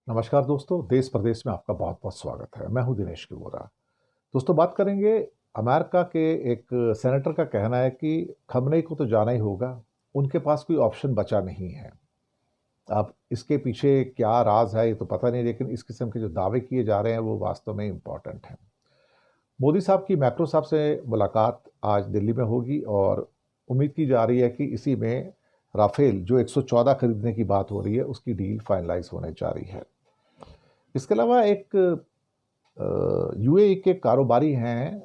नमस्कार दोस्तों, देश प्रदेश में आपका बहुत बहुत स्वागत है। मैं हूं दिनेश किवोरा। दोस्तों, बात करेंगे। अमेरिका के एक सेनेटर का कहना है कि खमनेई को तो जाना ही होगा, उनके पास कोई ऑप्शन बचा नहीं है। अब इसके पीछे क्या राज है ये तो पता नहीं, लेकिन इस किस्म के जो दावे किए जा रहे हैं वो वास्तव में इम्पॉर्टेंट हैं। मोदी साहब की मैक्रो साहब से मुलाकात आज दिल्ली में होगी और उम्मीद की जा रही है कि इसी में राफेल जो 114 खरीदने की बात हो रही है उसकी डील फाइनलाइज होने जा रही है। इसके अलावा एक यूएई के कारोबारी हैं,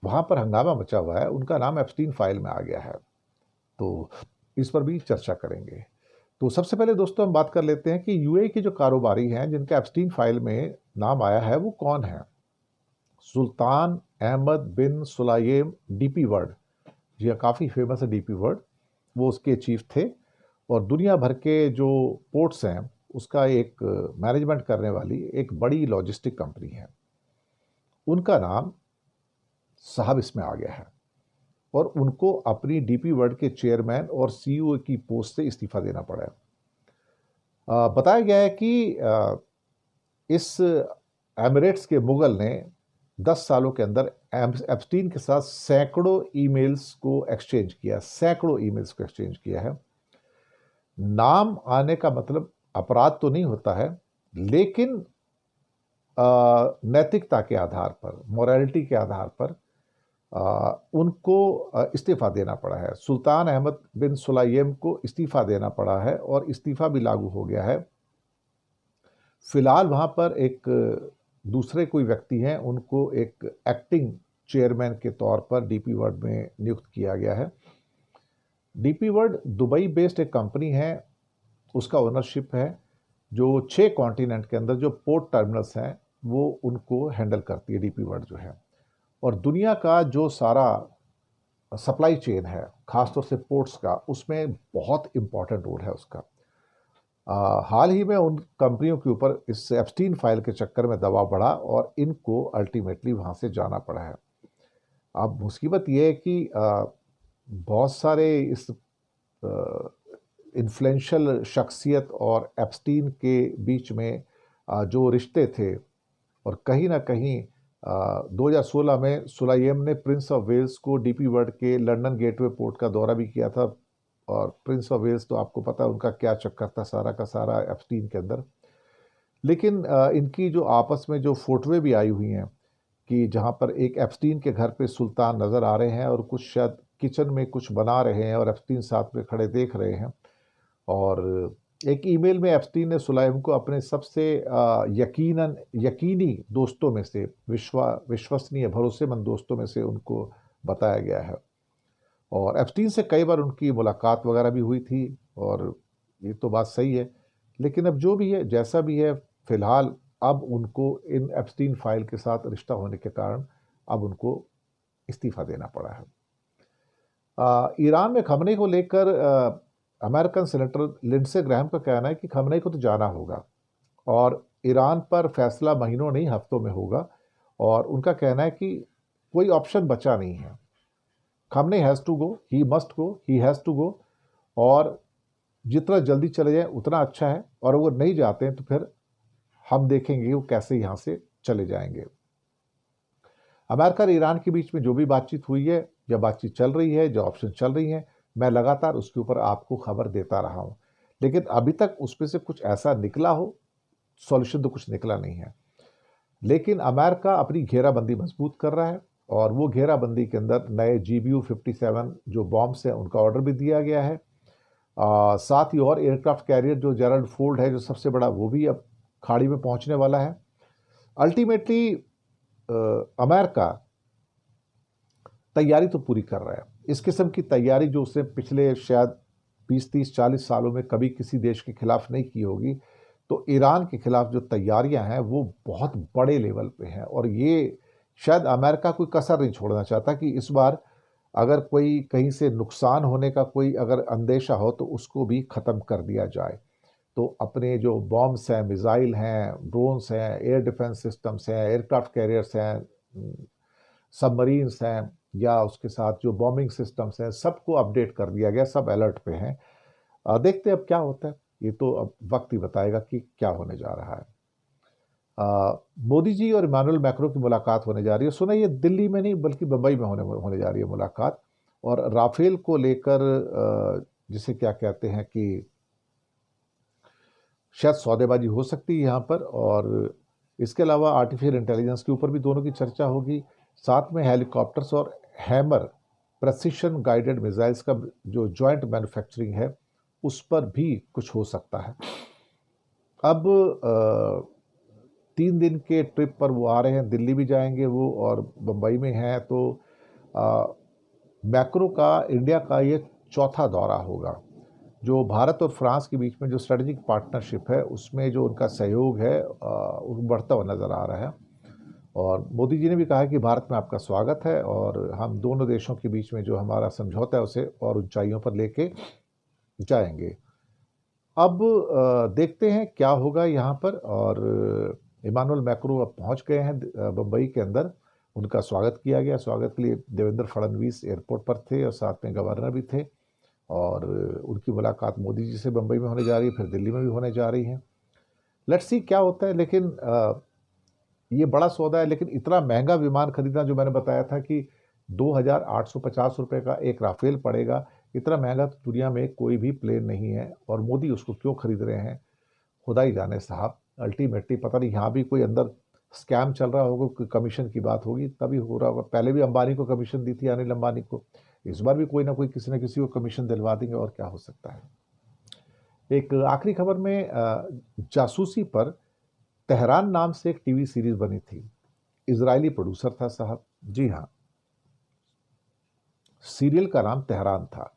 वहाँ पर हंगामा मचा हुआ है, उनका नाम एप्स्टीन फाइल में आ गया है, तो इस पर भी चर्चा करेंगे। तो सबसे पहले दोस्तों हम बात कर लेते हैं कि यूएई के जो कारोबारी हैं जिनका एप्स्टीन फाइल में नाम आया है वो कौन है। सुल्तान अहमद बिन सुलाइम डीपी वर्ल्ड, जी हाँ, काफ़ी फेमस है डीपी वर्ल्ड, वो उसके चीफ थे और दुनिया भर के जो पोर्ट्स हैं उसका एक मैनेजमेंट करने वाली एक बड़ी लॉजिस्टिक कंपनी है। उनका नाम साहब इसमें आ गया है और उनको अपनी डीपी वर्ल्ड के चेयरमैन और सीईओ की पोस्ट से इस्तीफा देना पड़ा है। बताया गया है कि इस एमिरेट्स के मुगल ने 10 सालों के अंदर एप्स्टीन के साथ सैकड़ों ईमेल्स को एक्सचेंज किया, सैकड़ों ईमेल्स को एक्सचेंज किया है। नाम आने का मतलब अपराध तो नहीं होता है, लेकिन नैतिकता के आधार पर, मोरालिटी के आधार पर उनको इस्तीफा देना पड़ा है। सुल्तान अहमद बिन सुलाइम को इस्तीफा देना पड़ा है और इस्तीफा भी लागू हो गया है। फिलहाल वहाँ पर एक दूसरे कोई व्यक्ति हैं, उनको एक एक्टिंग चेयरमैन के तौर पर डीपी वर्ल्ड में नियुक्त किया गया है। डीपी वर्ल्ड दुबई बेस्ड एक कंपनी है, उसका ओनरशिप है, जो 6 कॉन्टिनेंट के अंदर जो पोर्ट टर्मिनल्स हैं वो उनको हैंडल करती है डीपी वर्ल्ड जो है। और दुनिया का जो सारा सप्लाई चेन है, खासतौर से पोर्ट्स का, उसमें बहुत इंपॉर्टेंट रोल है उसका। हाल ही में उन कंपनियों के ऊपर इस एप्स्टीन फाइल के चक्कर में दबाव बढ़ा और इनको अल्टीमेटली वहाँ से जाना पड़ा है। अब मुसीबत ये है कि बहुत सारे इस इन्फ्लुएंशियल शख्सियत और एप्स्टीन के बीच में जो रिश्ते थे, और कहीं ना कहीं 2016 में सुलाइम ने प्रिंस ऑफ वेल्स को डीपी वर्ल्ड के लंदन गेटवे पोर्ट का दौरा भी किया था। और प्रिंस ऑफ वेल्स तो आपको पता है उनका क्या चक्कर था सारा का सारा एप्स्टीन के अंदर। लेकिन इनकी जो आपस में जो फोटोएं भी आई हुई हैं कि जहां पर एक एप्स्टीन के घर पे सुल्तान नज़र आ रहे हैं और कुछ शायद किचन में कुछ बना रहे हैं और एप्स्टीन साथ में खड़े देख रहे हैं। और एक ईमेल में एप्स्टीन ने सुलाइम को अपने सबसे यकीनी दोस्तों में से, विश्वसनीय भरोसेमंद दोस्तों में से उनको बताया गया है। और एप्स्टीन से कई बार उनकी मुलाकात वगैरह भी हुई थी और ये तो बात सही है। लेकिन अब जो भी है, जैसा भी है, फिलहाल अब उनको इन एप्स्टीन फाइल के साथ रिश्ता होने के कारण अब उनको इस्तीफा देना पड़ा है। ईरान में खमनेई को लेकर अमेरिकन सेनेटर लिंडसे ग्राहम का कहना है कि खमनेई को तो जाना होगा और ईरान पर फैसला महीनों नहीं हफ्तों में होगा। और उनका कहना है कि कोई ऑप्शन बचा नहीं है। Khamenei has to go, he must go, he has to go. और जितना जल्दी चले जाए उतना अच्छा है, और अगर नहीं जाते हैं तो फिर हम देखेंगे वो कैसे यहाँ से चले जाएंगे। अमेरिका और ईरान के बीच में जो भी बातचीत हुई है, या बातचीत चल रही है, जो ऑप्शन चल रही हैं, मैं लगातार उसके ऊपर आपको खबर देता रहा हूँ। लेकिन अभी तक उसमें से कुछ ऐसा निकला हो, सॉल्यूशन तो कुछ निकला नहीं है। लेकिन अमेरिका अपनी घेराबंदी मजबूत कर रहा है और वो घेराबंदी के अंदर नए GBU-57 जो बॉम्ब्स हैं उनका ऑर्डर भी दिया गया है। साथ ही और एयरक्राफ्ट कैरियर जो जेराल्ड फोर्ड है जो सबसे बड़ा, वो भी अब खाड़ी में पहुंचने वाला है। अल्टीमेटली अमेरिका तैयारी तो पूरी कर रहा है। इस किस्म की तैयारी जो उसने पिछले शायद 20-30-40 सालों में कभी किसी देश के खिलाफ नहीं की होगी। तो ईरान के खिलाफ जो तैयारियां हैं वो बहुत बड़े लेवल पे हैं और ये शायद अमेरिका कोई कसर नहीं छोड़ना चाहता कि इस बार अगर कोई कहीं से नुकसान होने का कोई अगर अंदेशा हो तो उसको भी ख़त्म कर दिया जाए। तो अपने जो बॉम्ब्स हैं, मिसाइल हैं, ड्रोन्स हैं, एयर डिफेंस सिस्टम्स हैं, एयरक्राफ्ट कैरियर्स हैं, सबमरीन्स हैं, या उसके साथ जो बॉम्बिंग सिस्टम्स हैं, सबको अपडेट कर दिया गया, सब अलर्ट पे हैं। देखते हैं अब क्या होता है। ये तो अब वक्त ही बताएगा कि क्या होने जा रहा है। मोदी जी और इमानुएल मैक्रों की मुलाकात होने जा रही है। सुना ये दिल्ली में नहीं बल्कि बम्बई में होने जा रही है मुलाकात। और राफेल को लेकर जिसे क्या कहते हैं कि शायद सौदेबाजी हो सकती है यहाँ पर। और इसके अलावा आर्टिफिशियल इंटेलिजेंस के ऊपर भी दोनों की चर्चा होगी। साथ में हेलीकॉप्टर्स और हैमर प्रेसिशन गाइडेड मिसाइल्स का जो जॉइंट मैन्युफैक्चरिंग है उस पर भी कुछ हो सकता है। अब 3 दिन के ट्रिप पर वो आ रहे हैं, दिल्ली भी जाएंगे वो और बम्बई में हैं। तो मैक्रो का इंडिया का ये चौथा दौरा होगा। जो भारत और फ्रांस के बीच में जो स्ट्रेटेजिक पार्टनरशिप है उसमें जो उनका सहयोग है वो बढ़ता हुआ नज़र आ रहा है। और मोदी जी ने भी कहा है कि भारत में आपका स्वागत है और हम दोनों देशों के बीच में जो हमारा समझौता है उसे और ऊंचाइयों पर लेके जाएंगे। अब देखते हैं क्या होगा यहाँ पर। और इमानुएल मैक्रो अब पहुँच गए हैं बम्बई के अंदर। उनका स्वागत किया गया। स्वागत के लिए देवेंद्र फडणवीस एयरपोर्ट पर थे और साथ में गवर्नर भी थे। और उनकी मुलाकात मोदी जी से बम्बई में होने जा रही है, फिर दिल्ली में भी होने जा रही है। लेट्स सी क्या होता है। लेकिन ये बड़ा सौदा है। लेकिन इतना महंगा विमान खरीदना, जो मैंने बताया था कि 2,850 रुपये का एक राफेल पड़ेगा, इतना महंगा तो दुनिया में कोई भी प्लेन नहीं है। और मोदी उसको क्यों खरीद रहे हैं खुदा ही जाने साहब। अल्टीमेटली पता नहीं यहाँ भी कोई अंदर स्कैम चल रहा होगा, कोई कमीशन की बात होगी तभी हो रहा होगा। पहले भी अंबानी को कमीशन दी थी, अनिल अंबानी को। इस बार भी कोई ना कोई किसी न किसी को कमीशन दिलवा देंगे और क्या हो सकता है। एक आखिरी खबर में जासूसी पर तेहरान नाम से एक टीवी सीरीज बनी थी। इजरायली प्रोड्यूसर था साहब। जी हाँ, सीरियल का नाम तेहरान था।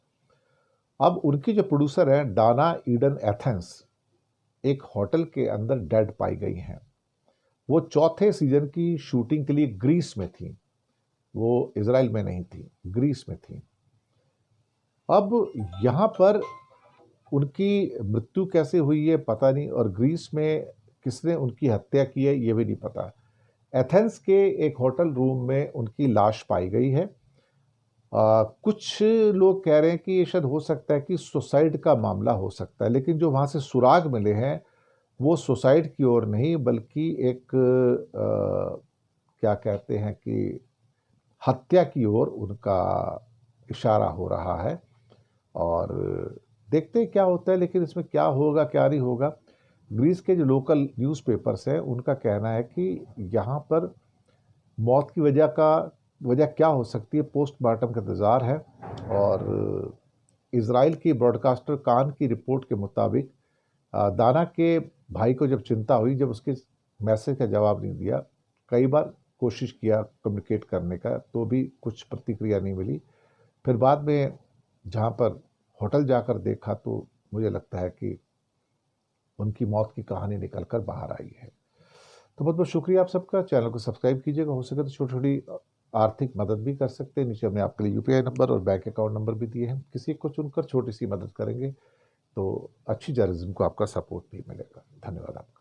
अब उनकी जो प्रोड्यूसर है डाना ईडन एथेंस एक होटल के अंदर डेड पाई गई हैं। वो चौथे सीजन की शूटिंग के लिए ग्रीस में थी। वो इजराइल में नहीं थी, ग्रीस में थी। अब यहाँ पर उनकी मृत्यु कैसे हुई है पता नहीं और ग्रीस में किसने उनकी हत्या की है ये भी नहीं पता। एथेंस के एक होटल रूम में उनकी लाश पाई गई है। कुछ लोग कह रहे हैं कि ये शायद हो सकता है कि सुसाइड का मामला हो सकता है। लेकिन जो वहाँ से सुराग मिले हैं वो सुसाइड की ओर नहीं बल्कि एक क्या कहते हैं कि हत्या की ओर उनका इशारा हो रहा है। और देखते हैं क्या होता है। लेकिन इसमें क्या होगा क्या नहीं होगा। ग्रीस के जो लोकल न्यूज़पेपर्स हैं उनका कहना है कि यहाँ पर मौत की वजह क्या हो सकती है, पोस्टमार्टम का इंतज़ार है। और इजराइल की ब्रॉडकास्टर कान की रिपोर्ट के मुताबिक दाना के भाई को जब चिंता हुई, जब उसके मैसेज का जवाब नहीं दिया, कई बार कोशिश किया कम्युनिकेट करने का तो भी कुछ प्रतिक्रिया नहीं मिली। फिर बाद में जहाँ पर होटल जाकर देखा तो मुझे लगता है कि उनकी मौत की कहानी निकल कर बाहर आई है। तो बहुत बहुत शुक्रिया आप सबका। चैनल को सब्सक्राइब कीजिएगा। हो सके तो छोटी छोटी आर्थिक मदद भी कर सकते हैं। नीचे हमने आपके लिए यूपीआई नंबर और बैंक अकाउंट नंबर भी दिए हैं। किसी को चुनकर छोटी सी मदद करेंगे तो अच्छी जर्नलिज्म को आपका सपोर्ट भी मिलेगा। धन्यवाद आपका।